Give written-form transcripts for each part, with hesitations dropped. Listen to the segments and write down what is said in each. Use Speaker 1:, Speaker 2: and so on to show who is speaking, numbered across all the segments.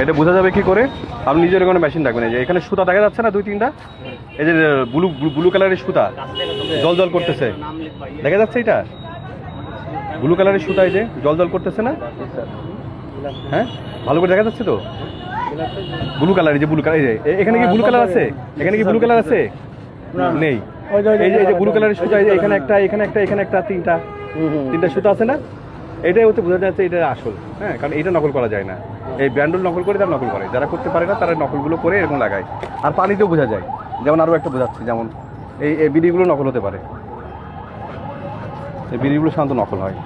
Speaker 1: এটা বোঝা যাবে কি করে? আপনি নিজের কোনো মেশিন রাখবেন, এই যে এখানে সুতা দেখা যাচ্ছে না 2-3টা, এই যে ব্লু ব্লু কালারের সুতা জল জল করতেছে, দেখা যাচ্ছে এটা ব্লু কালারের সুতা, এই যে জল জল করতেছে না? হ্যাঁ, ভালো করে দেখা যাচ্ছে তো? ব্লু কালার, এই যে ব্লু কালার, এখানে কি ব্লু কালার আছে? এখানে কি ব্লু কালার আছে? নেই। এই যে ব্লু কালারের সুতা, এই যে এখানে একটা, এখানে একটা, এখানে একটা, তিনটা সুতা আছে না? এটাই হচ্ছে বোঝা যাচ্ছে এটা আসল। হ্যাঁ, কারণ এটা নকল করা যায় না। এই ব্যান্ডল নকল করে তারা নকল করে, যারা করতে পারে না তারা নকলগুলো করে এরকম লাগায়। আর পানিতেও বোঝা যায়, যেমন আরও একটা বোঝাচ্ছি, যেমন এই বিড়িগুলো নকল হতে পারে, এই বিড়িগুলো সাধারণত নকল হয়,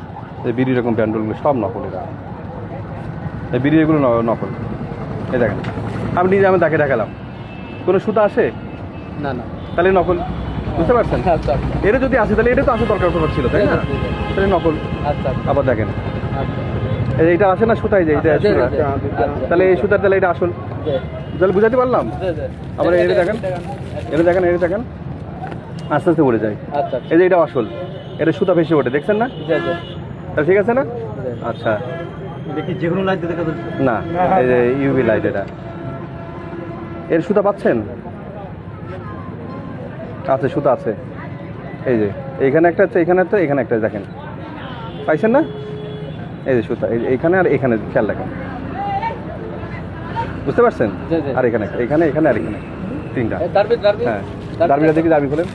Speaker 1: এই বিড়ি এরকম ব্যান্ডলগুলো সব নকল, এরা এই বিড়ি এগুলো নকল। এই দেখেন, আমি নিজে আমি তাকে দেখালাম, কোনো সুতা আসে
Speaker 2: না না,
Speaker 1: তাহলে নকল, বুঝতে পারছেন? এটা যদি আসে তাহলে এটা তো আসে দরকার ছিল, তাই না? তাহলে নকল। আবার দেখেন এইটা আসে না সুতায়, যে এইটা সুতা, তাহলে এই সুতার তাহলে এটা আসল, তাহলে বুঝাতে পারলাম? আবার এটা দেখেন, এটা দেখেন, এটা দেখেন আস্তে আস্তে পড়ে যায়, এই যে এটা আসল, এটা সুতা ভেসে ওঠে, দেখছেন না? তাহলে ঠিক আছে না? আচ্ছা,
Speaker 2: দেখি যে কোনো লাইট দেখা যাচ্ছে
Speaker 1: না, এই যে ইউভি লাইট, এটা এর সুতা পাচ্ছেন? আছে, সুতা আছে, এই যে এইখানে একটা আছে, এখানে একটা, এখানে একটা, দেখেন পাইছেন না? এই যে সুতা এইখানে আর এখানে, খেয়াল রাখেন, বুঝতে পারছেন? আর এখানে একটা, এখানে, এখানে আর এখানে, তিনটা। হ্যাঁ, দারবিটা দেখি, দারবি খোলেন।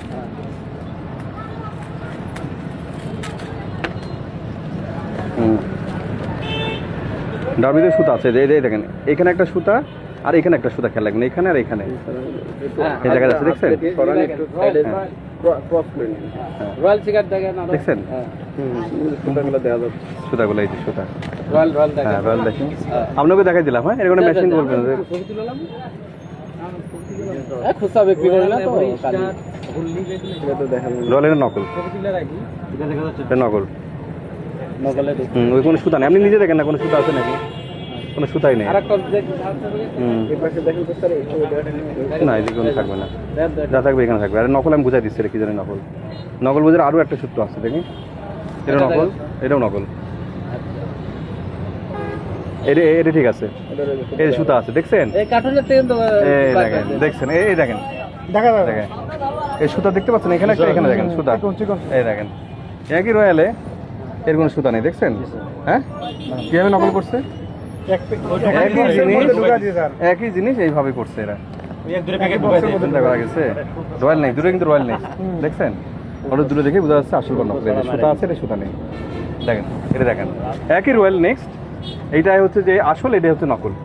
Speaker 1: দারবিতে সুতা আছে, এই দেখেন এখানে একটা সুতা আর এখানে একটা সুতা, খেয়াল রাখবেন, এখানে আর এখানে, এই দেখা যাচ্ছে, দেখছেন? দেখছেন সুতাগুলো, এই যে সুতা, হ্যাঁ রয়্যাল দেখেন, আপনাকে দেখাই দিলাম। হ্যাঁ, এরকম মেশিন বলবেন রয়্যালের নকল, নকল, ওই কোনো সুতা নেই, আপনি নিজে দেখেন না কোনো সুতা আছে নাকি? কোনো সুতাই নেই। না, এদিকে কোনো থাকবে না, যা থাকবে এখানে থাকবে। আর নকল আমি বুঝাই দিচ্ছি, কি জানি নকল, নকল বোঝার আরও একটা সূত্র আছে, দেখি এটা নকল, এটাও নকল, এটা ঠিক আছে, এই সুতা আছে, দেখছেন? দেখেন, দেখছেন, এই দেখেন, দেখেন এই সুতা দেখতে পাচ্ছেন, এখানে একটা, এখানে দেখেন সুতা, এই দেখেন একই রয়্যালে এর কোনো সুতা নেই, দেখছেন? হ্যাঁ, কিভাবে নকল করছে? একই জিনিস এইভাবে করছে এরা, করা গেছে। রয়্যাল নেই দূরে, কিন্তু রয়্যাল নেই, দেখছেন? অনেক দূরে দেখে বোঝা যাচ্ছে আসল নকল, সুতা আছে, এটা সুতা নেই, দেখেন এটা দেখেন একই রয়্যাল নেক্সট, এইটাই হচ্ছে যে আসল, এটাই হচ্ছে নকল।